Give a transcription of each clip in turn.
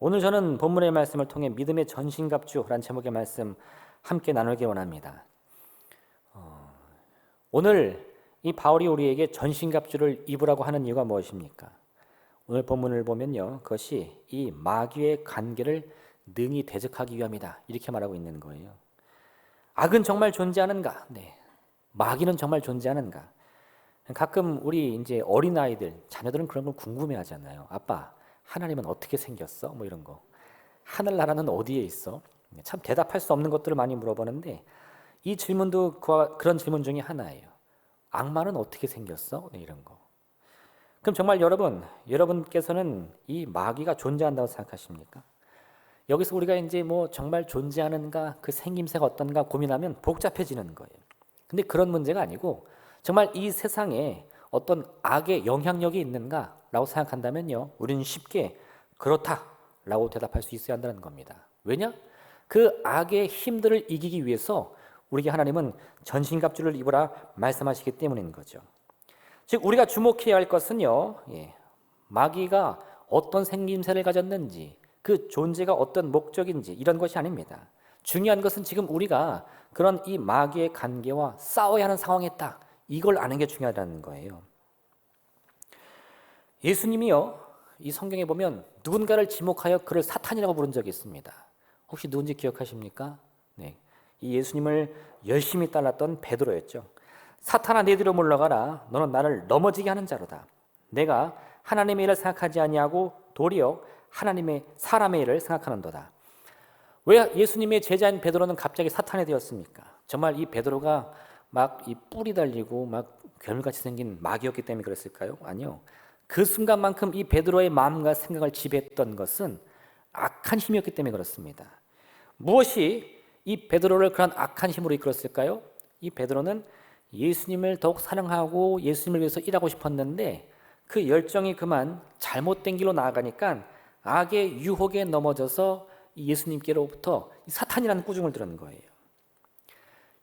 오늘 저는 본문의 말씀을 통해 믿음의 전신갑주라는 제목의 말씀 함께 나누기 원합니다. 오늘 이 바울이 우리에게 전신갑주를 입으라고 하는 이유가 무엇입니까? 오늘 본문을 보면요, 그것이 이 마귀의 관계를 능히 대적하기 위함이다, 이렇게 말하고 있는 거예요. 악은 정말 존재하는가? 네. 마귀는 정말 존재하는가? 가끔 우리 이제 어린 아이들, 자녀들은 그런 걸 궁금해하잖아요. 아빠, 하나님은 어떻게 생겼어? 뭐 이런 거. 하늘나라는 어디에 있어? 참 대답할 수 없는 것들을 많이 물어보는데 이 질문도 그런 질문 중에 하나예요. 악마는 어떻게 생겼어? 네, 이런 거. 그럼 정말 여러분께서는 이 마귀가 존재한다고 생각하십니까? 여기서 우리가 이제 뭐 정말 존재하는가, 그 생김새가 어떤가 고민하면 복잡해지는 거예요. 근데 그런 문제가 아니고 정말 이 세상에 어떤 악의 영향력이 있는가라고 생각한다면요, 우리는 쉽게 그렇다라고 대답할 수 있어야 한다는 겁니다. 왜냐? 그 악의 힘들을 이기기 위해서 우리에게 하나님은 전신갑주를 입으라 말씀하시기 때문인 거죠. 즉 우리가 주목해야 할 것은요, 마귀가 어떤 생김새를 가졌는지, 그 존재가 어떤 목적인지 이런 것이 아닙니다. 중요한 것은 지금 우리가 그런 이 마귀의 관계와 싸워야 하는 상황에 있다, 이걸 아는 게 중요하다는 거예요. 예수님이요, 이 성경에 보면 누군가를 지목하여 그를 사탄이라고 부른 적이 있습니다. 혹시 누군지 기억하십니까? 네, 이 예수님을 열심히 따랐던 베드로였죠. 사탄아, 내 뒤로 물러가라. 너는 나를 넘어지게 하는 자로다. 내가 하나님의 일을 생각하지 아니하고 도리어 사람의 일을 생각하는도다. 왜 예수님의 제자인 베드로는 갑자기 사탄이 되었습니까? 정말 이 베드로가 막 이 뿔이 달리고 막 괴물같이 생긴 마귀였기 때문에 그랬을까요? 아니요. 그 순간만큼 이 베드로의 마음과 생각을 지배했던 것은 악한 힘이었기 때문에 그렇습니다. 무엇이 이 베드로를 그런 악한 힘으로 이끌었을까요? 이 베드로는 예수님을 더욱 사랑하고 예수님을 위해서 일하고 싶었는데 그 열정이 그만 잘못된 길로 나아가니까 악의 유혹에 넘어져서 예수님께로부터 사탄이라는 꾸중을 들은 거예요.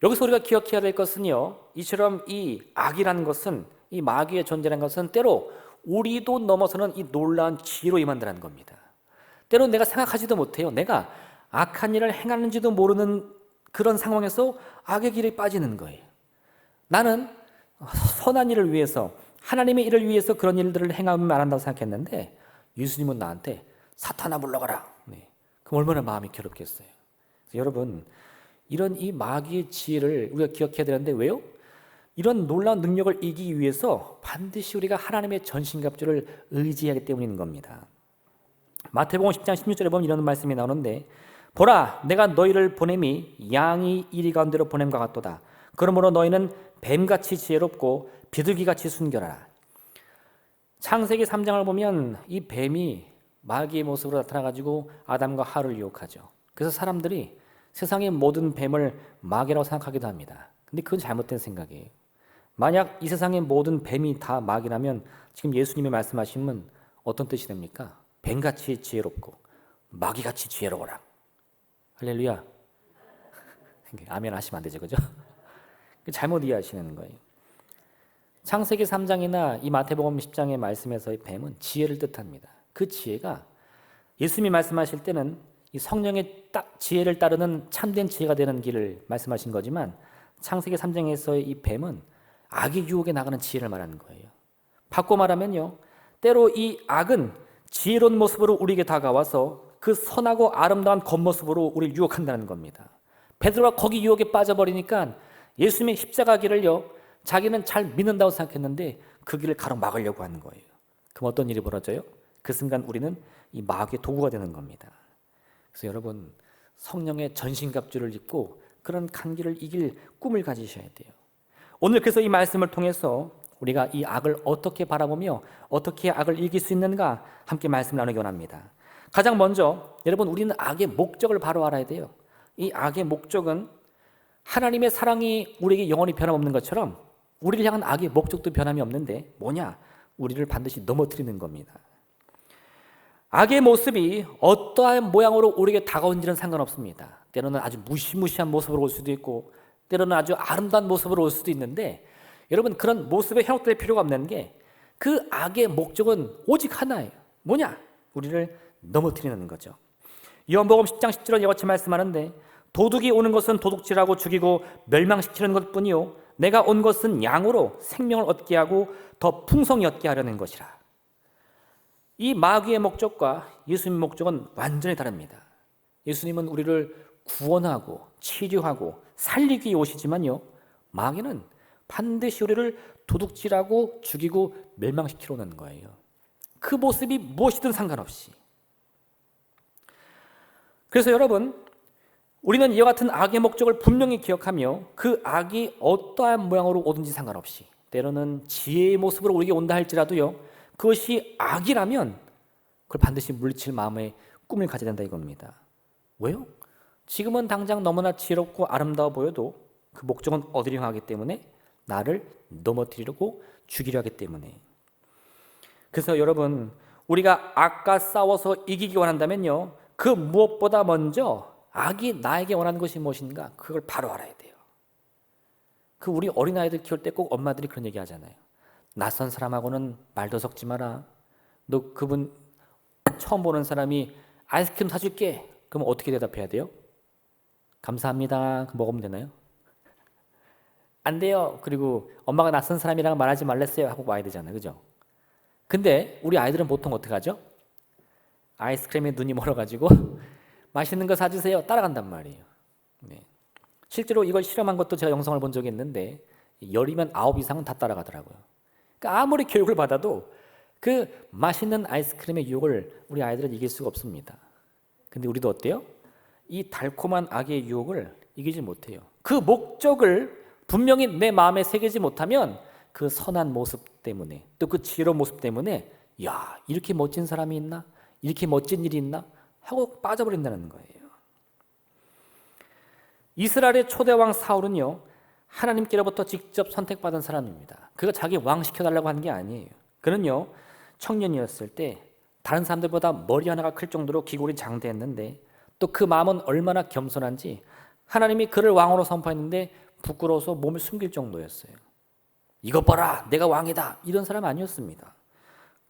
여기서 우리가 기억해야 될 것은요, 이처럼 이 악이라는 것은, 이 마귀의 존재라는 것은 때로 우리도 넘어서는 이 놀라운 지혜로 임한다는 겁니다. 때로 내가 생각하지도 못해요. 내가 악한 일을 행하는지도 모르는 그런 상황에서 악의 길에 빠지는 거예요. 나는 선한 일을 위해서, 하나님의 일을 위해서 그런 일들을 행하면 안 한다고 생각했는데 예수님은 나한테 사탄아 물러가라. 네. 그럼 얼마나 마음이 괴롭겠어요. 여러분, 이런 이 마귀의 지혜를 우리가 기억해야 되는데 왜요? 이런 놀라운 능력을 이기기 위해서 반드시 우리가 하나님의 전신갑주를 의지하기 때문인 겁니다. 마태복음 10장 16절에 보면 이런 말씀이 나오는데, 보라, 내가 너희를 보냄이 양이 이리 가운데로 보냄과 같도다. 그러므로 너희는 뱀같이 지혜롭고 비둘기같이 순결하라. 창세기 3장을 보면 이 뱀이 마귀의 모습으로 나타나가지고 아담과 하와를 유혹하죠. 그래서 사람들이 세상의 모든 뱀을 마귀라고 생각하기도 합니다. 근데 그건 잘못된 생각이에요. 만약 이 세상의 모든 뱀이 다 마귀라면 지금 예수님이 말씀하시면 어떤 뜻이 됩니까? 뱀같이 지혜롭고 마귀같이 지혜로워라. 할렐루야. 아멘 하시면 안 되죠, 그죠? 잘못 이해하시는 거예요. 창세기 3장이나 이 마태복음 10장의 말씀에서의 뱀은 지혜를 뜻합니다. 그 지혜가 예수님이 말씀하실 때는 이 성령의 지혜를 따르는 참된 지혜가 되는 길을 말씀하신 거지만 창세기 3장에서의 이 뱀은 악의 유혹에 나가는 지혜를 말하는 거예요. 바꿔 말하면요, 때로 이 악은 지혜로운 모습으로 우리에게 다가와서 그 선하고 아름다운 겉모습으로 우리를 유혹한다는 겁니다. 베드로가 거기 유혹에 빠져버리니까 예수님의 십자가 길을요, 자기는 잘 믿는다고 생각했는데 그 길을 가로막으려고 하는 거예요. 그럼 어떤 일이 벌어져요? 그 순간 우리는 이 마귀의 도구가 되는 겁니다. 그래서 여러분, 성령의 전신갑주를 입고 그런 간기를 이길 꿈을 가지셔야 돼요. 오늘 그래서 이 말씀을 통해서 우리가 이 악을 어떻게 바라보며 어떻게 악을 이길 수 있는가 함께 말씀 나누기 원합니다. 가장 먼저 여러분, 우리는 악의 목적을 바로 알아야 돼요. 이 악의 목적은 하나님의 사랑이 우리에게 영원히 변함없는 것처럼 우리를 향한 악의 목적도 변함이 없는데 뭐냐? 우리를 반드시 넘어뜨리는 겁니다. 악의 모습이 어떠한 모양으로 우리에게 다가온지는 상관없습니다. 때로는 아주 무시무시한 모습으로 올 수도 있고 때로는 아주 아름다운 모습으로 올 수도 있는데, 여러분, 그런 모습에 현혹될 필요가 없는 게 그 악의 목적은 오직 하나예요. 뭐냐? 우리를 넘어뜨리는 거죠. 요한복음 10장 10절은 이와 같이 말씀하는데 도둑이 오는 것은 도둑질하고 죽이고 멸망시키는 것뿐이요 내가 온 것은 양으로 생명을 얻게 하고 더 풍성히 얻게 하려는 것이라. 이 마귀의 목적과 예수님의 목적은 완전히 다릅니다. 예수님은 우리를 구원하고 치료하고 살리기 위해 오시지만요, 마귀는 반드시 우리를 도둑질하고 죽이고 멸망시키려 오는 거예요. 그 모습이 무엇이든 상관없이. 그래서 여러분, 우리는 이와 같은 악의 목적을 분명히 기억하며 그 악이 어떠한 모양으로 오든지 상관없이, 때로는 지혜의 모습으로 우리에게 온다 할지라도요, 그것이 악이라면 그걸 반드시 물리칠 마음의 꿈을 가져야 된다 이겁니다. 왜요? 지금은 당장 너무나 지혜롭고 아름다워 보여도 그 목적은 어디로 향하기 때문에 나를 넘어뜨리려고 죽이려 하기 때문에. 그래서 여러분, 우리가 악과 싸워서 이기기 원한다면요, 그 무엇보다 먼저 악이 나에게 원하는 것이 무엇인가 그걸 바로 알아야 돼요. 그 우리 어린아이들 키울 때 꼭 엄마들이 그런 얘기 하잖아요. 낯선 사람하고는 말도 섞지 마라. 너 그분 처음 보는 사람이 아이스크림 사줄게. 그럼 어떻게 대답해야 돼요? 감사합니다. 먹으면 되나요? 안 돼요. 그리고 엄마가 낯선 사람이랑 말하지 말랬어요 하고 와야 되잖아요. 그죠? 근데 우리 아이들은 보통 어떻게 하죠? 아이스크림에 눈이 멀어가지고 맛있는 거 사주세요. 따라간단 말이에요. 네. 실제로 이걸 실험한 것도 제가 영상을 본 적이 있는데 10이면 9 이상은 다 따라가더라고요. 그러니까 아무리 교육을 받아도 그 맛있는 아이스크림의 유혹을 우리 아이들은 이길 수가 없습니다. 근데 우리도 어때요? 이 달콤한 악의 유혹을 이기지 못해요. 그 목적을 분명히 내 마음에 새기지 못하면 그 선한 모습 때문에 또 그 지혜로운 모습 때문에 야, 이렇게 멋진 사람이 있나? 이렇게 멋진 일이 있나? 하고 빠져버린다는 거예요. 이스라엘의 초대왕 사울은요, 하나님께로부터 직접 선택받은 사람입니다. 그가 자기 왕 시켜달라고 한 게 아니에요. 그는요, 청년이었을 때 다른 사람들보다 머리 하나가 클 정도로 기골이 장대했는데 또 그 마음은 얼마나 겸손한지 하나님이 그를 왕으로 선포했는데 부끄러워서 몸을 숨길 정도였어요. 이것 봐라, 내가 왕이다, 이런 사람 아니었습니다.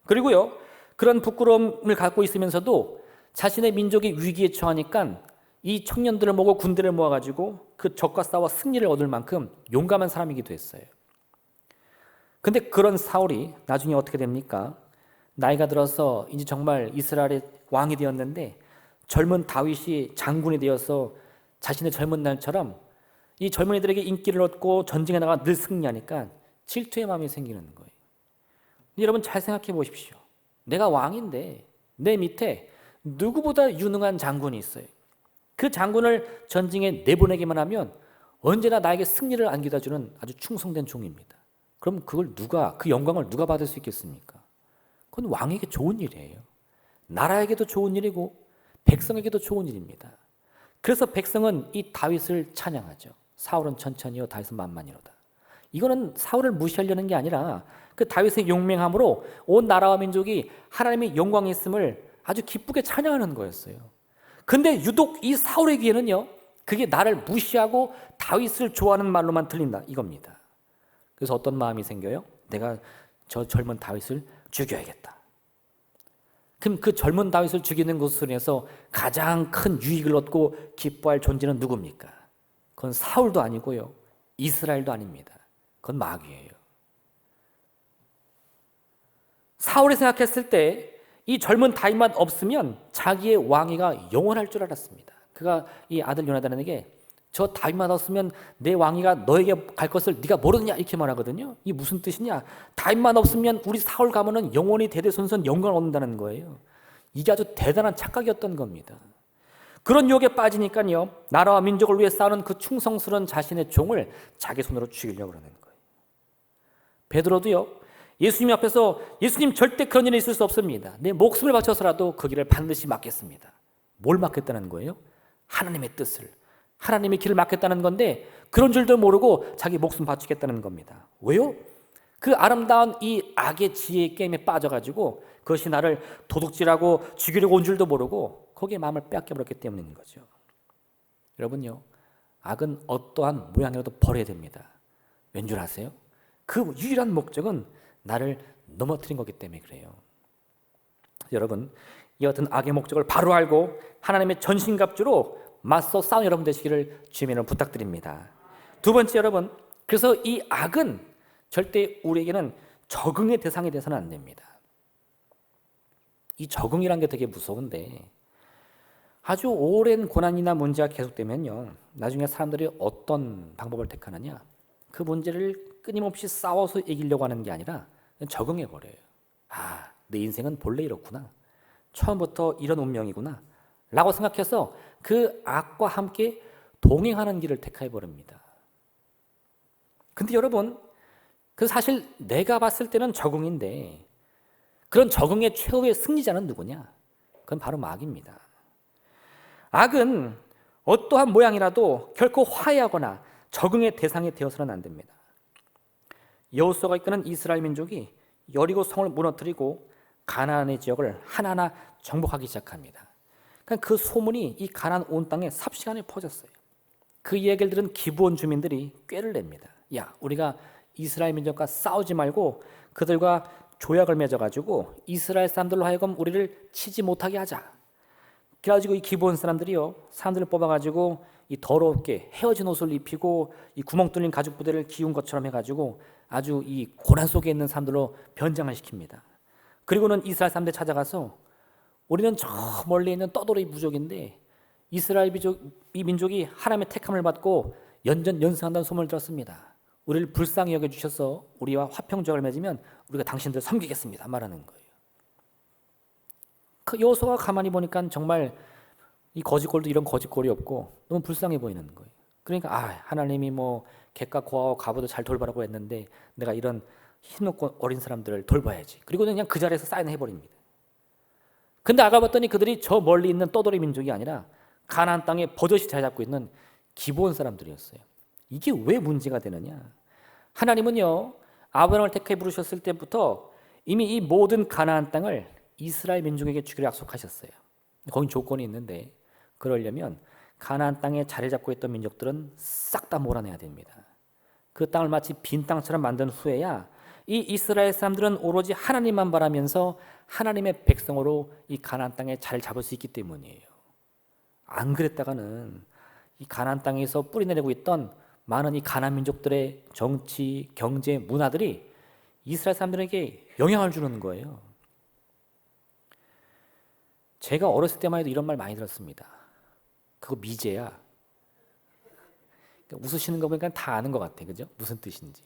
그리고요, 그런 부끄러움을 갖고 있으면서도 자신의 민족이 위기에 처하니까 이 청년들을 모고 군대를 모아가지고 그 적과 싸워 승리를 얻을 만큼 용감한 사람이기도 했어요. 근데 그런 사울이 나중에 어떻게 됩니까? 나이가 들어서 이제 정말 이스라엘의 왕이 되었는데 젊은 다윗이 장군이 되어서 자신의 젊은 날처럼 이 젊은이들에게 인기를 얻고 전쟁에 나가 늘 승리하니까 질투의 마음이 생기는 거예요. 여러분 잘 생각해 보십시오. 내가 왕인데 내 밑에 누구보다 유능한 장군이 있어요. 그 장군을 전쟁에 내보내기만 하면 언제나 나에게 승리를 안겨다 주는 아주 충성된 종입니다. 그럼 그 영광을 누가 받을 수 있겠습니까? 그건 왕에게 좋은 일이에요. 나라에게도 좋은 일이고 백성에게도 좋은 일입니다. 그래서 백성은 이 다윗을 찬양하죠. 사울은 천천히요, 다윗은 만만히로다. 이거는 사울을 무시하려는 게 아니라 그 다윗의 용맹함으로 온 나라와 민족이 하나님의 영광이 있음을 아주 기쁘게 찬양하는 거였어요. 근데 유독 이 사울의 귀에는요, 그게 나를 무시하고 다윗을 좋아하는 말로만 들린다 이겁니다. 그래서 어떤 마음이 생겨요? 내가 저 젊은 다윗을 죽여야겠다. 그럼 그 젊은 다윗을 죽이는 것으로 인해서 가장 큰 유익을 얻고 기뻐할 존재는 누굽니까? 그건 사울도 아니고요, 이스라엘도 아닙니다. 그건 마귀예요. 사울이 생각했을 때 이 젊은 다윗만 없으면 자기의 왕위가 영원할 줄 알았습니다. 그가 이 아들 요나단에게 저 다윗만 없으면 내 왕위가 너에게 갈 것을 네가 모르느냐 이렇게 말하거든요. 이게 무슨 뜻이냐? 다윗만 없으면 우리 사울 가문은 영원히 대대손손 영광을 얻는다는 거예요. 이게 아주 대단한 착각이었던 겁니다. 그런 유혹에 빠지니까요, 나라와 민족을 위해 싸우는 그 충성스러운 자신의 종을 자기 손으로 죽이려고 그러는 거예요. 베드로도요, 예수님 앞에서 예수님 절대 그런 일이 있을 수 없습니다. 내 목숨을 바쳐서라도 그 길을 반드시 막겠습니다. 뭘 막겠다는 거예요? 하나님의 뜻을, 하나님의 길을 막겠다는 건데 그런 줄도 모르고 자기 목숨 바치겠다는 겁니다. 왜요? 그 아름다운 이 악의 지혜의 게임에 빠져가지고 그것이 나를 도둑질하고 죽이려고 온 줄도 모르고 거기에 마음을 빼앗겨버렸기 때문인 거죠. 여러분요, 악은 어떠한 모양이라도 버려야 됩니다. 왠 줄 아세요? 그 유일한 목적은 나를 넘어뜨린 거기 때문에 그래요. 여러분, 이 같은 악의 목적을 바로 알고 하나님의 전신갑주로 맞서 싸우는 여러분 되시기를 주님으로 부탁드립니다. 두 번째, 여러분, 그래서 이 악은 절대 우리에게는 적응의 대상이 돼서는 안 됩니다. 이 적응이란 게 되게 무서운데, 아주 오랜 고난이나 문제가 계속되면요, 나중에 사람들이 어떤 방법을 택하느냐, 그 문제를 끊임없이 싸워서 이기려고 하는 게 아니라 그냥 적응해버려요. 아, 내 인생은 본래 이렇구나, 처음부터 이런 운명이구나 라고 생각해서 그 악과 함께 동행하는 길을 택해버립니다. 근데 여러분, 그 사실 내가 봤을 때는 적응인데, 그런 적응의 최후의 승리자는 누구냐? 그건 바로 마귀입니다. 악은 어떠한 모양이라도 결코 화해하거나 적응의 대상이 되어서는 안 됩니다. 여호수아가 이끄는 이스라엘 민족이 여리고 성을 무너뜨리고 가나안의 지역을 하나하나 정복하기 시작합니다. 그러니까 그 소문이 이 가나안 온 땅에 삽시간에 퍼졌어요. 그 이야기를 들은 기브온 주민들이 꾀를 냅니다. 야, 우리가 이스라엘 민족과 싸우지 말고 그들과 조약을 맺어가지고 이스라엘 사람들로 하여금 우리를 치지 못하게 하자. 그래가지고 이 기브온 사람들이요, 사람들을 뽑아가지고 이 더럽게 헤어진 옷을 입히고 이 구멍 뚫린 가죽 부대를 기운 것처럼 해가지고 아주 이 고난 속에 있는 사람들로 변장을 시킵니다. 그리고는 이스라엘 사람들 찾아가서 우리는 저 멀리 있는 떠돌이 부족인데 이스라엘 이 민족이 하나님의 택함을 받고 연전연승한다는 소문을 들었습니다. 우리를 불쌍히 여겨주셔서 우리와 화평조약을 맺으면 우리가 당신들을 섬기겠습니다 말하는 거예요. 그 여호수아가 가만히 보니까 정말 이 거짓골도 이런 거짓골이 없고 너무 불쌍해 보이는 거예요. 그러니까 하나님이 뭐 객과 고아와 과부도 잘 돌보라고 했는데 내가 이런 힘없고 어린 사람들을 돌봐야지. 그리고 그냥 그 자리에서 사인해버립니다. 근데 알아봤더니 그들이 저 멀리 있는 떠돌이 민족이 아니라 가나안 땅에 버젓이 자리 잡고 있는 기브온 사람들이었어요. 이게 왜 문제가 되느냐? 하나님은요, 아브라함을 택해 부르셨을 때부터 이미 이 모든 가나안 땅을 이스라엘 민족에게 주기로 약속하셨어요. 거긴 조건이 있는데 그러려면 가나안 땅에 자리 잡고 있던 민족들은 싹 다 몰아내야 됩니다. 그 땅을 마치 빈 땅처럼 만든 후에야 이 이스라엘 사람들은 오로지 하나님만 바라면서 하나님의 백성으로 이 가나안 땅에 자리를 잡을 수 있기 때문이에요. 안 그랬다가는 이 가나안 땅에서 뿌리내리고 있던 많은 이 가나안 민족들의 정치, 경제, 문화들이 이스라엘 사람들에게 영향을 주는 거예요. 제가 어렸을 때만 해도 이런 말 많이 들었습니다. 그거 미제야. 웃으시는 거 보니까 다 아는 것 같아, 그죠? 무슨 뜻인지.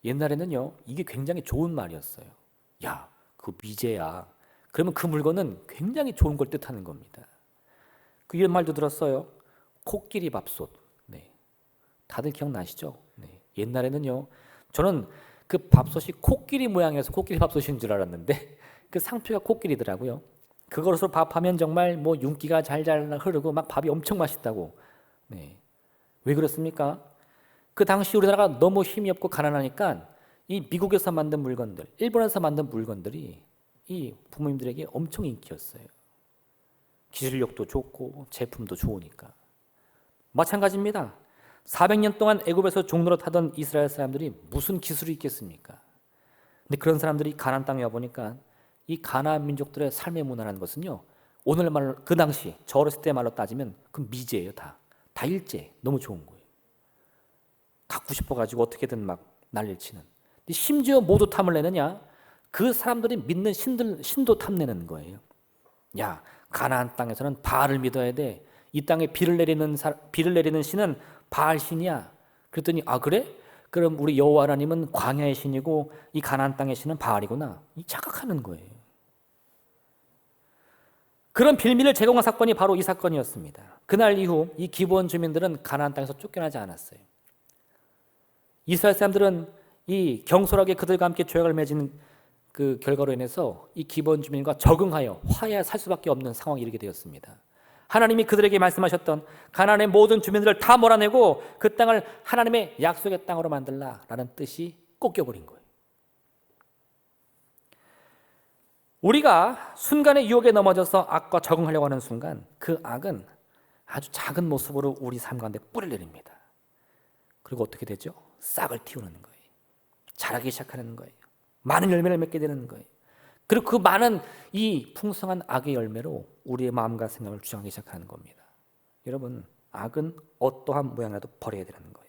옛날에는요, 이게 굉장히 좋은 말이었어요. 야, 그거 미제야. 그러면 그 물건은 굉장히 좋은 걸 뜻하는 겁니다. 그 이런 말도 들었어요. 코끼리 밥솥. 네, 다들 기억나시죠? 네. 옛날에는요, 저는 그 밥솥이 코끼리 모양이어서 코끼리 밥솥인 줄 알았는데 그 상표가 코끼리더라고요. 그것으로 밥하면 정말 뭐 윤기가 잘잘 흐르고 막 밥이 엄청 맛있다고. 네. 왜 그렇습니까? 그 당시 우리나라가 너무 힘이 없고 가난하니까 이 미국에서 만든 물건들, 일본에서 만든 물건들이 이 부모님들에게 엄청 인기였어요. 기술력도 좋고 제품도 좋으니까. 마찬가지입니다. 400년 동안 애굽에서 종로로 타던 이스라엘 사람들이 무슨 기술이 있겠습니까? 근데 그런 사람들이 가나안 땅에 와보니까 이 가나안 민족들의 삶의 문화라는 것은요, 오늘 말로 그 당시 저 어렸을 때 말로 따지면 그 미제예요. 다 일제. 너무 좋은 거예요. 갖고 싶어가지고 어떻게든 막 난리를 치는. 근데 심지어 모두 탐을 내느냐? 그 사람들이 믿는 신도 탐내는 거예요. 야, 가나안 땅에서는 바알을 믿어야 돼. 이 땅에 비를 내리는 신은 바알 신이야. 그랬더니 그래? 그럼 우리 여호와 하나님은 광야의 신이고 이 가나안 땅의 신은 바알이구나. 이 착각하는 거예요. 그런 빌미를 제공한 사건이 바로 이 사건이었습니다. 그날 이후 이 기브온 주민들은 가나안 땅에서 쫓겨나지 않았어요. 이스라엘 사람들은 이 경솔하게 그들과 함께 조약을 맺은 그 결과로 인해서 이 기브온 주민과 적응하여 화해해 살 수밖에 없는 상황이 이르게 되었습니다. 하나님이 그들에게 말씀하셨던 가나안의 모든 주민들을 다 몰아내고 그 땅을 하나님의 약속의 땅으로 만들라라는 뜻이 꺾여버린 거예요. 우리가 순간의 유혹에 넘어져서 악과 적응하려고 하는 순간 그 악은 아주 작은 모습으로 우리 삶 가운데 뿌리를 내립니다. 그리고 어떻게 되죠? 싹을 틔우는 거예요. 자라기 시작하는 거예요. 많은 열매를 맺게 되는 거예요. 그리고 그 많은 이 풍성한 악의 열매로 우리의 마음과 생각을 주장하기 시작하는 겁니다. 여러분, 악은 어떠한 모양이라도 버려야 되는 거예요.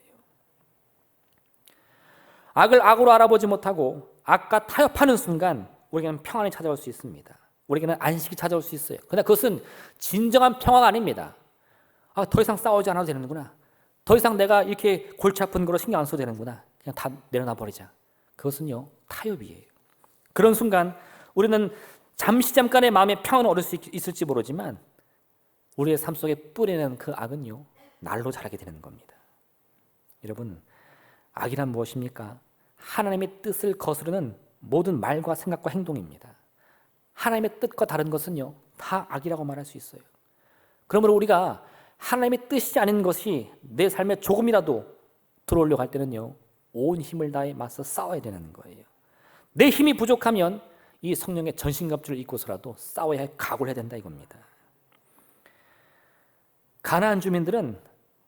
악을 악으로 알아보지 못하고 악과 타협하는 순간 우리에게는 평안이 찾아올 수 있습니다. 우리에게는 안식이 찾아올 수 있어요. 그러나 그것은 진정한 평화가 아닙니다. 더 이상 싸우지 않아도 되는구나. 더 이상 내가 이렇게 골치 아픈 거로 신경 안 써도 되는구나. 그냥 다 내려놔 버리자. 그것은요, 타협이에요. 그런 순간 우리는 잠깐의 마음의 평안을 얻을 수 있을지 모르지만 우리의 삶 속에 뿌리는 그 악은요, 날로 자라게 되는 겁니다. 여러분, 악이란 무엇입니까? 하나님의 뜻을 거스르는 모든 말과 생각과 행동입니다. 하나님의 뜻과 다른 것은요, 다 악이라고 말할 수 있어요. 그러므로 우리가 하나님의 뜻이 아닌 것이 내 삶에 조금이라도 들어오려고 할 때는요, 온 힘을 다해 맞서 싸워야 되는 거예요. 내 힘이 부족하면 이 성령의 전신갑주를 입고서라도 싸워야 할 각오를 해야 된다 이겁니다. 가나안 주민들은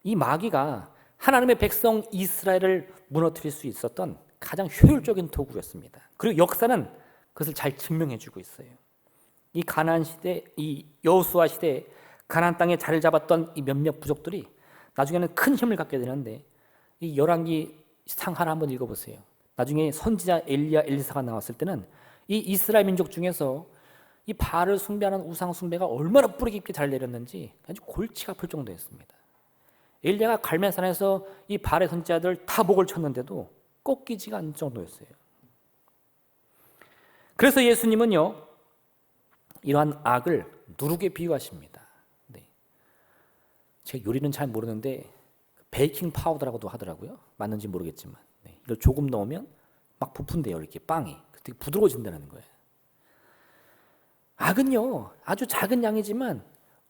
이 마귀가 하나님의 백성 이스라엘을 무너뜨릴 수 있었던 가장 효율적인 도구였습니다. 그리고 역사는 그것을 잘 증명해주고 있어요. 이 가나안 시대, 이 여호수아 시대에 가나안 땅에 자리를 잡았던 이 몇몇 부족들이 나중에는 큰 힘을 갖게 되는데, 이 열왕기 상 하나 한번 읽어보세요. 나중에 선지자 엘리야 엘리사가 나왔을 때는 이 이스라엘 민족 중에서 이 바알을 숭배하는 우상 숭배가 얼마나 뿌리 깊게 잘 내렸는지 아주 골치가 아플 정도였습니다. 엘리야가 갈멜산에서 이 바알의 선지자들 다 목을 쳤는데도 꺾이지가 않을 정도였어요. 그래서 예수님은요, 이러한 악을 누룩에 비유하십니다. 네. 제가 요리는 잘 모르는데 베이킹 파우더라고도 하더라고요. 맞는지 모르겠지만, 네. 이걸 조금 넣으면 막 부푼대요. 이렇게 빵이 되게 부드러워진다는 거예요. 악은요, 아주 작은 양이지만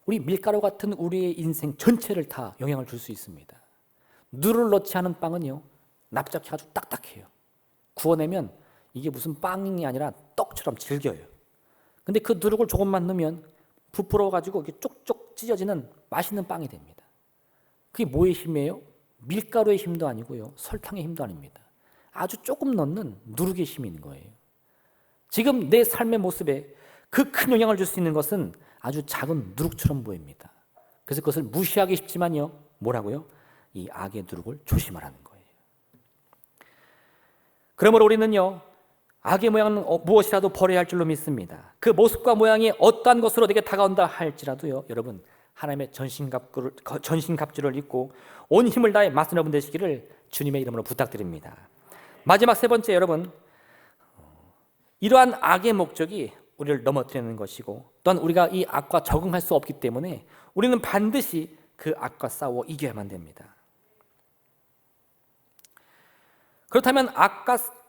우리 밀가루 같은 우리의 인생 전체를 다 영향을 줄 수 있습니다. 누를 넣지 않은 빵은요, 납작해 아주 딱딱해요. 구워내면 이게 무슨 빵이 아니라 떡처럼 질겨요. 근데 그 누룩을 조금만 넣으면 부풀어가지고 이렇게 쪽쪽 찢어지는 맛있는 빵이 됩니다. 그게 뭐의 힘이에요? 밀가루의 힘도 아니고요, 설탕의 힘도 아닙니다. 아주 조금 넣는 누룩의 힘이 있는 거예요. 지금 내 삶의 모습에 그 큰 영향을 줄 수 있는 것은 아주 작은 누룩처럼 보입니다. 그래서 그것을 무시하기 쉽지만요, 뭐라고요? 이 악의 누룩을 조심하라는 거예요. 그러므로 우리는요, 악의 모양은 무엇이라도 버려야 할 줄로 믿습니다. 그 모습과 모양이 어떠한 것으로 내게 다가온다 할지라도요, 여러분, 하나님의 전신갑주를 입고 온 힘을 다해 맞선 여러분 되시기를 주님의 이름으로 부탁드립니다. 마지막 세 번째, 여러분, 이러한 악의 목적이 우리를 넘어뜨리는 것이고, 또한 우리가 이 악과 적응할 수 없기 때문에 우리는 반드시 그 악과 싸워 이겨야만 됩니다. 그렇다면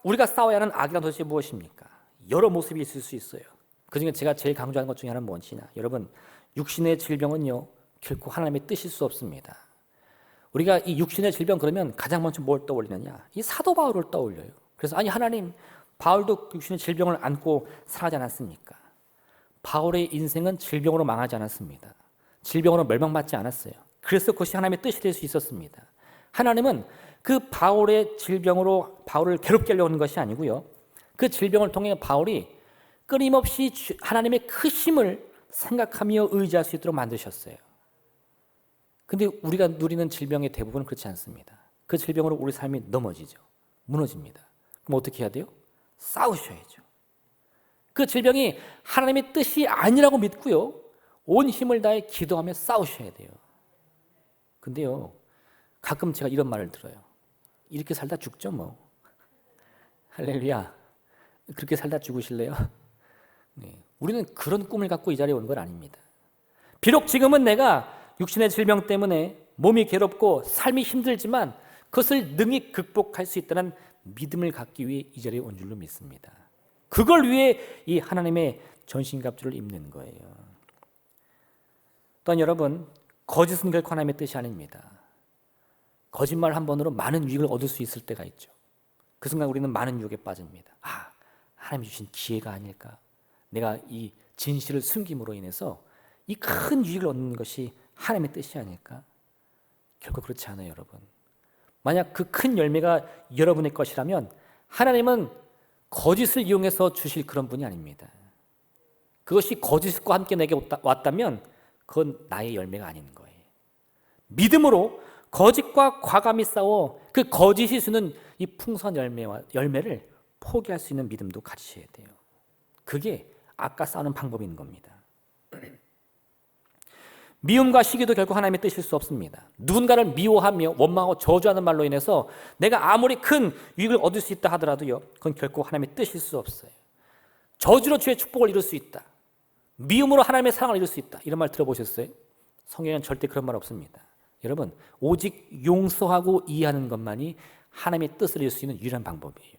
우리가 싸워야 하는 악이란 도대체 무엇입니까? 여러 모습이 있을 수 있어요. 그중에 제가 제일 강조하는 것 중에 하나는 무엇이냐? 여러분, 육신의 질병은요, 결코 하나님의 뜻일 수 없습니다. 우리가 이 육신의 질병 그러면 가장 먼저 뭘 떠올리느냐? 이 사도 바울을 떠올려요. 그래서 아니, 하나님, 바울도 육신의 질병을 안고 살아지 않았습니까? 바울의 인생은 질병으로 망하지 않았습니다. 질병으로 멸망받지 않았어요. 그래서 그것이 하나님의 뜻이 될 수 있었습니다. 하나님은 그 바울의 질병으로 바울을 괴롭게 하려고 하는 것이 아니고요, 그 질병을 통해 바울이 끊임없이 하나님의 크심을 생각하며 의지할 수 있도록 만드셨어요. 근데 우리가 누리는 질병의 대부분은 그렇지 않습니다. 그 질병으로 우리 삶이 넘어지죠. 무너집니다. 그럼 어떻게 해야 돼요? 싸우셔야죠. 그 질병이 하나님의 뜻이 아니라고 믿고요, 온 힘을 다해 기도하며 싸우셔야 돼요. 근데요, 가끔 제가 이런 말을 들어요. 이렇게 살다 죽죠 뭐. 할렐루야. 그렇게 살다 죽으실래요? 네. 우리는 그런 꿈을 갖고 이 자리에 온 건 아닙니다. 비록 지금은 내가 육신의 질병 때문에 몸이 괴롭고 삶이 힘들지만 그것을 능히 극복할 수 있다는 믿음을 갖기 위해 이 자리에 온 줄로 믿습니다. 그걸 위해 이 하나님의 전신갑주를 입는 거예요. 또한 여러분, 거짓은 결코 하나님의 뜻이 아닙니다. 거짓말 한 번으로 많은 유익을 얻을 수 있을 때가 있죠. 그 순간 우리는 많은 유혹에 빠집니다. 하나님이 주신 기회가 아닐까? 내가 이 진실을 숨김으로 인해서 이 큰 유익을 얻는 것이 하나님의 뜻이 아닐까? 결코 그렇지 않아요, 여러분. 만약 그 큰 열매가 여러분의 것이라면 하나님은 거짓을 이용해서 주실 그런 분이 아닙니다. 그것이 거짓과 함께 내게 왔다면 그건 나의 열매가 아닌 거예요. 믿음으로 거짓과 과감히 싸워 그 거짓이 주는 이 풍성한 열매를 포기할 수 있는 믿음도 가지셔야 돼요. 그게 아까 싸우는 방법인 겁니다. 미움과 시기도 결국 하나님의 뜻일 수 없습니다. 누군가를 미워하며 원망하고 저주하는 말로 인해서 내가 아무리 큰 유익을 얻을 수 있다 하더라도요, 그건 결코 하나님의 뜻일 수 없어요. 저주로 주의 축복을 이룰 수 있다, 미움으로 하나님의 사랑을 이룰 수 있다, 이런 말 들어보셨어요? 성경에는 절대 그런 말 없습니다. 여러분, 오직 용서하고 이해하는 것만이 하나님의 뜻을 이룰 수 있는 유일한 방법이에요.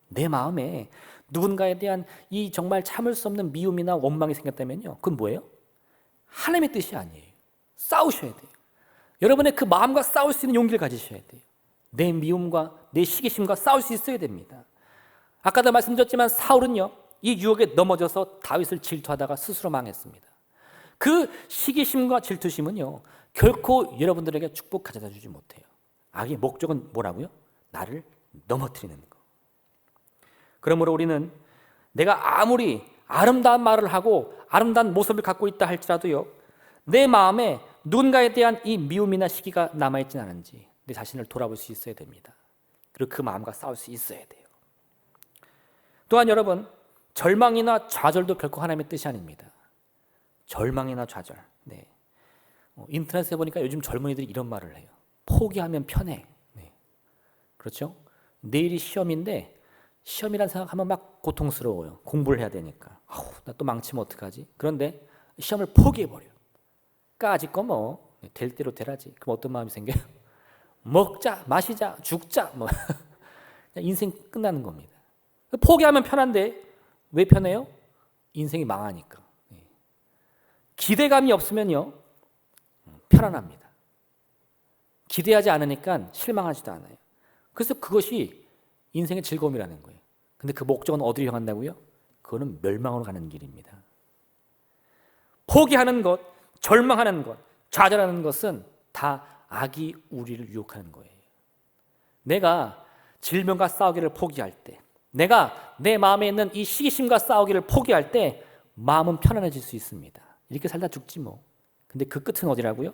내 마음에 누군가에 대한 이 정말 참을 수 없는 미움이나 원망이 생겼다면요, 그건 뭐예요? 하나님의 뜻이 아니에요. 싸우셔야 돼요. 여러분의 그 마음과 싸울 수 있는 용기를 가지셔야 돼요. 내 미움과 내 시기심과 싸울 수 있어야 됩니다. 아까도 말씀드렸지만 사울은요, 이 유혹에 넘어져서 다윗을 질투하다가 스스로 망했습니다. 그 시기심과 질투심은요, 결코 여러분들에게 축복 가져다 주지 못해요. 악의 목적은 뭐라고요? 나를 넘어뜨리는 거. 그러므로 우리는 내가 아무리 아름다운 말을 하고 아름다운 모습을 갖고 있다 할지라도요, 내 마음에 누군가에 대한 이 미움이나 시기가 남아있지는 않은지 내 자신을 돌아볼 수 있어야 됩니다. 그리고 그 마음과 싸울 수 있어야 돼요. 또한 여러분, 절망이나 좌절도 결코 하나님의 뜻이 아닙니다. 절망이나 좌절. 네. 인터넷에 보니까 요즘 젊은이들이 이런 말을 해요. 포기하면 편해. 네. 그렇죠? 내일이 시험인데 시험이란 생각하면 막 고통스러워요. 공부를 해야 되니까. 나 또 망치면 어떡하지? 그런데 시험을 포기해버려요. 까짓거 뭐 될 대로 되라지. 그럼 어떤 마음이 생겨요? 먹자, 마시자, 죽자. 뭐 인생 끝나는 겁니다. 포기하면 편한데 왜 편해요? 인생이 망하니까. 기대감이 없으면요, 편안합니다. 기대하지 않으니까 실망하지도 않아요. 그래서 그것이 인생의 즐거움이라는 거예요. 근데 그 목적은 어디로 향한다고요? 그거는 멸망으로 가는 길입니다. 포기하는 것, 절망하는 것, 좌절하는 것은 다 악이 우리를 유혹하는 거예요. 내가 질병과 싸우기를 포기할 때, 내가 내 마음에 있는 이 시기심과 싸우기를 포기할 때 마음은 편안해질 수 있습니다. 이렇게 살다 죽지 뭐. 근데 그 끝은 어디라고요?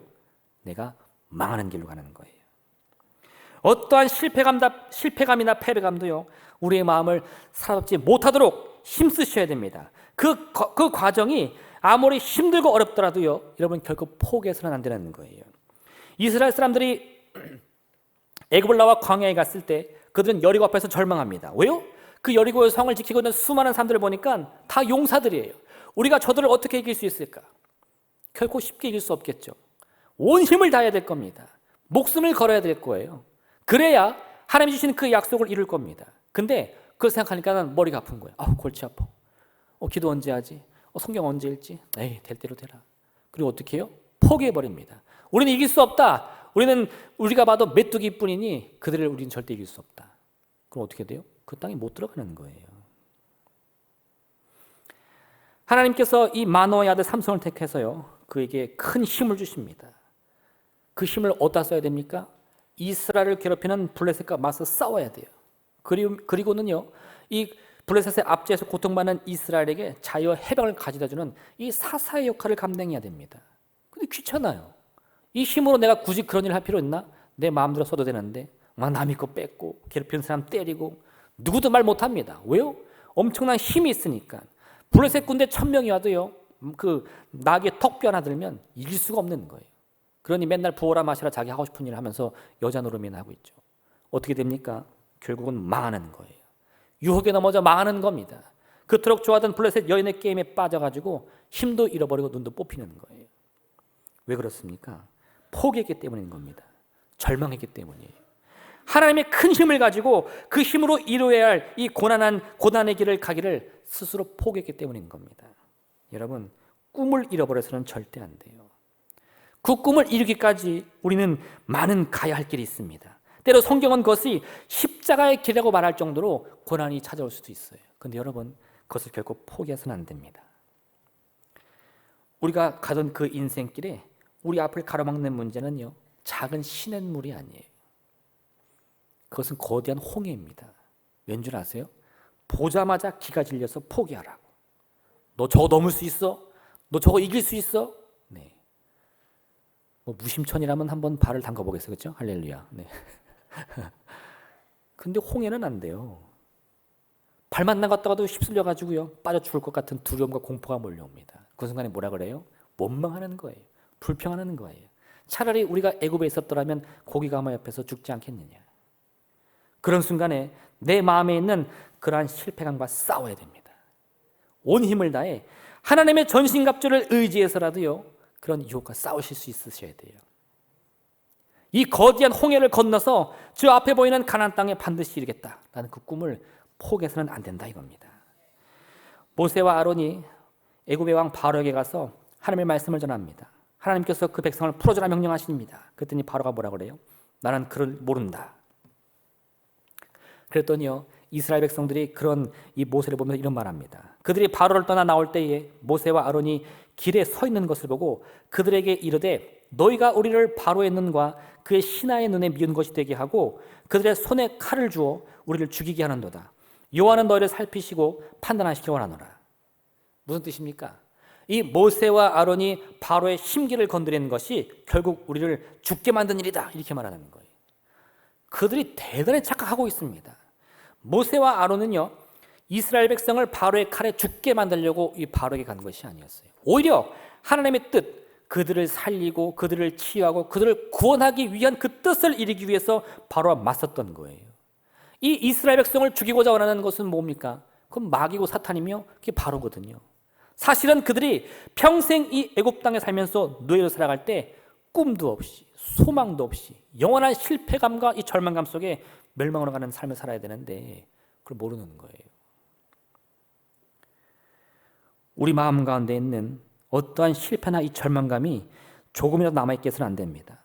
내가 망하는 길로 가는 거예요. 어떠한 실패감이나 패배감도요, 우리의 마음을 사로잡지 못하도록 힘쓰셔야 됩니다. 그 과정이 아무리 힘들고 어렵더라도요, 여러분 결코 포기해서는 안 되는 거예요. 이스라엘 사람들이 애굽을 나와 광야에 갔을 때 그들은 여리고 앞에서 절망합니다. 왜요? 그 여리고의 성을 지키고 있는 수많은 사람들을 보니까 다 용사들이에요. 우리가 저들을 어떻게 이길 수 있을까? 결코 쉽게 이길 수 없겠죠. 온 힘을 다해야 될 겁니다. 목숨을 걸어야 될 거예요. 그래야 하나님이 주신 그 약속을 이룰 겁니다. 근데 그걸 생각하니까 머리가 아픈 거예요. 골치 아파. 기도 언제 하지? 성경 언제 읽지? 에이, 될 대로 되라. 그리고 어떻게 해요? 포기해버립니다. 우리는 이길 수 없다. 우리가 봐도 메뚜기뿐이니 우리는 절대 이길 수 없다. 그럼 어떻게 돼요? 그 땅에 못 들어가는 거예요. 하나님께서 이 마노아의 아들 삼손을 택해서요, 그에게 큰 힘을 주십니다. 그 힘을 어디다 써야 됩니까? 이스라엘을 괴롭히는 블레셋과 맞서 싸워야 돼요. 그리고는요, 이 블레셋의 압제에서 고통받는 이스라엘에게 자유와 해방을 가져다주는 이 사사의 역할을 감당해야 됩니다. 근데 귀찮아요. 이 힘으로 내가 굳이 그런 일을 할 필요 있나? 내 마음대로 써도 되는데 막 남의 거 뺏고 괴롭히는 사람 때리고 누구도 말 못합니다. 왜요? 엄청난 힘이 있으니까. 블레셋 군대 1000명이 와도요, 그 나귀의 턱뼈 하나 들면 이길 수가 없는 거예요. 그러니 맨날 부어라 마시라 자기 하고 싶은 일을 하면서 여자 노름이나 하고 있죠. 어떻게 됩니까? 결국은 망하는 거예요. 유혹에 넘어져 망하는 겁니다. 그토록 좋아하던 블레셋 여인의 게임에 빠져가지고 힘도 잃어버리고 눈도 뽑히는 거예요. 왜 그렇습니까? 포기했기 때문인 겁니다. 절망했기 때문이에요. 하나님의 큰 힘을 가지고 그 힘으로 이루어야 할 이 고난의 길을 가기를 스스로 포기했기 때문인 겁니다. 여러분, 꿈을 잃어버려서는 절대 안 돼요. 그 꿈을 이루기까지 우리는 많은 가야 할 길이 있습니다. 때로 성경은 그것이 십자가의 길이라고 말할 정도로 고난이 찾아올 수도 있어요. 그런데 여러분, 그것을 결코 포기해서는 안 됩니다. 우리가 가던 그 인생길에 우리 앞을 가로막는 문제는요, 작은 시냇물이 아니에요. 그것은 거대한 홍해입니다. 왠 줄 아세요? 보자마자 기가 질려서 포기하라고. 너 저거 넘을 수 있어? 너 저거 이길 수 있어? 네. 뭐 무심천이라면 한번 발을 담가 보겠어요. 그렇죠? 할렐루야. 네. 근데 홍해는 안 돼요. 발만 나갔다가도 휩쓸려 가지고요. 빠져 죽을 것 같은 두려움과 공포가 몰려옵니다. 그 순간에 뭐라 그래요? 원망하는 거예요. 불평하는 거예요. 차라리 우리가 애굽에 있었더라면 고기가마 옆에서 죽지 않겠느냐. 그런 순간에 내 마음에 있는 그러한 실패감과 싸워야 됩니다. 온 힘을 다해 하나님의 전신갑주를 의지해서라도요, 그런 유혹과 싸우실 수 있으셔야 돼요. 이 거대한 홍해를 건너서 저 앞에 보이는 가나안 땅에 반드시 이르겠다라는 그 꿈을 포기해서는 안 된다 이겁니다. 모세와 아론이 애굽의 왕 바로에게 가서 하나님의 말씀을 전합니다. 하나님께서 그 백성을 풀어주라 명령하십니다. 그랬더니 바로가 뭐라 그래요? 나는 그를 모른다. 그랬더니요, 이스라엘 백성들이 그런 이 모세를 보면서 이런 말합니다. 그들이 바로를 떠나 나올 때에 모세와 아론이 길에 서 있는 것을 보고 그들에게 이르되 너희가 우리를 바로의 눈과 그의 신하의 눈에 미운 것이 되게 하고 그들의 손에 칼을 주어 우리를 죽이게 하는도다. 여호와는 너희를 살피시고 판단하시기 원하노라. 무슨 뜻입니까? 이 모세와 아론이 바로의 심기를 건드리는 것이 결국 우리를 죽게 만든 일이다, 이렇게 말하는 거예요. 그들이 대단히 착각하고 있습니다. 모세와 아론은요, 이스라엘 백성을 바로의 칼에 죽게 만들려고 이 바로에게 간 것이 아니었어요. 오히려 하나님의 뜻, 그들을 살리고 그들을 치유하고 그들을 구원하기 위한 그 뜻을 이루기 위해서 바로와 맞섰던 거예요. 이 이스라엘 백성을 죽이고자 원하는 것은 뭡니까? 그건 마귀고 사탄이며 그게 바로거든요. 사실은 그들이 평생 이 애굽 땅에 살면서 노예로 살아갈 때 꿈도 없이 소망도 없이 영원한 실패감과 이 절망감 속에 멸망으로 가는 삶을 살아야 되는데 그걸 모르는 거예요. 우리 마음 가운데 있는 어떠한 실패나 이 절망감이 조금이라도 남아있게서는 안 됩니다.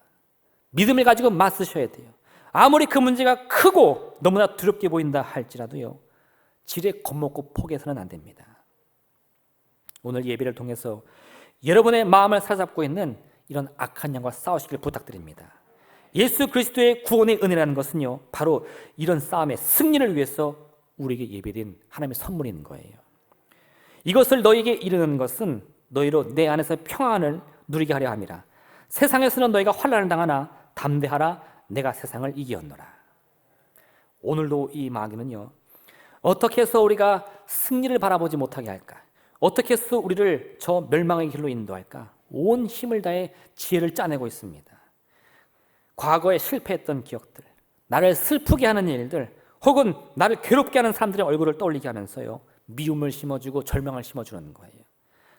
믿음을 가지고 맞서셔야 돼요. 아무리 그 문제가 크고 너무나 두렵게 보인다 할지라도요, 지레 겁먹고 포기해서는 안 됩니다. 오늘 예배를 통해서 여러분의 마음을 사로잡고 있는 이런 악한 영과 싸우시길 부탁드립니다. 예수 그리스도의 구원의 은혜라는 것은요, 바로 이런 싸움의 승리를 위해서 우리에게 예배된 하나님의 선물인 거예요. 이것을 너희에게 이르는 것은 너희로 내 안에서 평안을 누리게 하려 함이라. 세상에서는 너희가 환난을 당하나 담대하라, 내가 세상을 이기었노라. 오늘도 이 마귀는요, 어떻게 해서 우리가 승리를 바라보지 못하게 할까? 어떻게 해서 우리를 저 멸망의 길로 인도할까? 온 힘을 다해 지혜를 짜내고 있습니다. 과거에 실패했던 기억들, 나를 슬프게 하는 일들, 혹은 나를 괴롭게 하는 사람들의 얼굴을 떠올리게 하면서요, 미움을 심어주고 절망을 심어주는 거예요.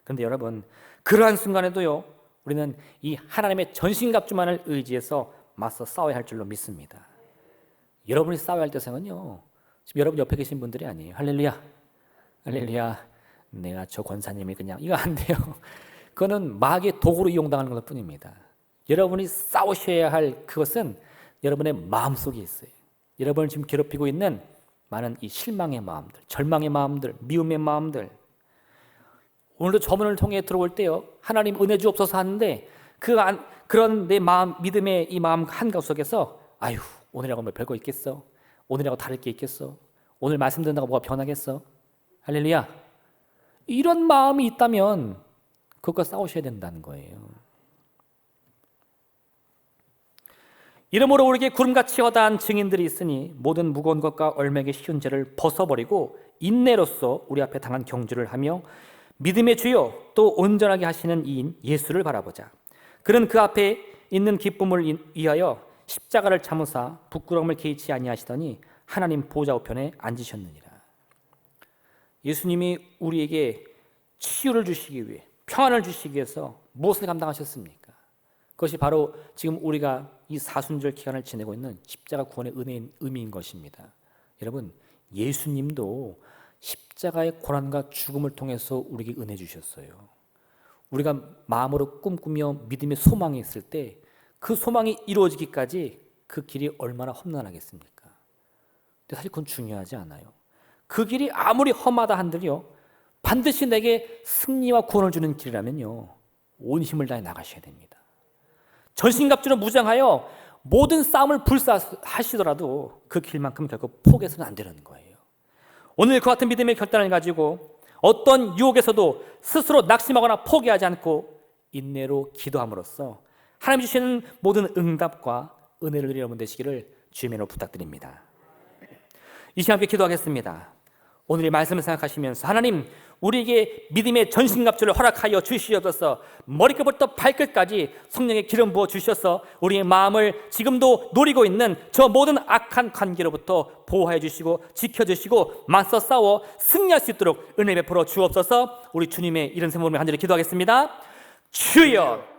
그런데 여러분, 그러한 순간에도요, 우리는 이 하나님의 전신갑주만을 의지해서 맞서 싸워야 할 줄로 믿습니다. 여러분이 싸워야 할 대상은요, 지금 여러분 옆에 계신 분들이 아니에요. 할렐루야, 할렐루야. 내가 저 권사님이 그냥 이거 안 돼요. 그거는 마귀의 도구로 이용당하는 것 뿐입니다. 여러분이 싸우셔야 할 그것은 여러분의 마음속에 있어요. 여러분을 지금 괴롭히고 있는 많은 이 실망의 마음들, 절망의 마음들, 미움의 마음들. 오늘도 저문을 통해 들어올 때요, 하나님 은혜 주옵소서 하는데 그런 내 마음, 믿음의 이 마음 한가운데 속에서 아유, 오늘하고 뭐 별거 있겠어? 오늘하고 다를 게 있겠어? 오늘 말씀 듣는다고 뭐가 변하겠어? 할렐루야. 이런 마음이 있다면 그것과 싸우셔야 된다는 거예요. 이러므로 우리에게 구름같이 허다한 증인들이 있으니 모든 무거운 것과 얼매기 쉬운 죄를 벗어버리고 인내로써 우리 앞에 당한 경주를 하며 믿음의 주요 또 온전하게 하시는 이인 예수를 바라보자. 그는 그 앞에 있는 기쁨을 위하여 십자가를 참으사 부끄러움을 개의치 아니하시더니 하나님 보좌 우편에 앉으셨느니라. 예수님이 우리에게 치유를 주시기 위해, 평안을 주시기 위해서 무엇을 감당하셨습니까? 그것이 바로 지금 우리가 이 사순절 기간을 지내고 있는 십자가 구원의 은혜인 의미인 것입니다. 여러분, 예수님도 십자가의 고난과 죽음을 통해서 우리에게 은혜 주셨어요. 우리가 마음으로 꿈꾸며 믿음의 소망이 있을 때 그 소망이 이루어지기까지 그 길이 얼마나 험난하겠습니까? 근데 사실 그건 중요하지 않아요. 그 길이 아무리 험하다 한들요, 반드시 내게 승리와 구원을 주는 길이라면요, 온 힘을 다해 나가셔야 됩니다. 전신갑주로 무장하여 모든 싸움을 불사하시더라도 그 길만큼 결코 포기해서는 안 되는 거예요. 오늘 그 같은 믿음의 결단을 가지고 어떤 유혹에서도 스스로 낙심하거나 포기하지 않고 인내로 기도함으로써 하나님 주시는 모든 응답과 은혜를 여러분 되시기를 주님의 이름으로 부탁드립니다. 이 시간 함께 기도하겠습니다. 오늘의 말씀을 생각하시면서 하나님, 우리에게 믿음의 전신갑주를 허락하여 주시옵소서. 머리끝부터 발끝까지 성령의 기름 부어 주셔서 우리의 마음을 지금도 노리고 있는 저 모든 악한 관계로부터 보호하여 주시고 지켜주시고 맞서 싸워 승리할 수 있도록 은혜 베풀어 주옵소서. 우리 주님의 이런 생명을 간절히 기도하겠습니다. 주여,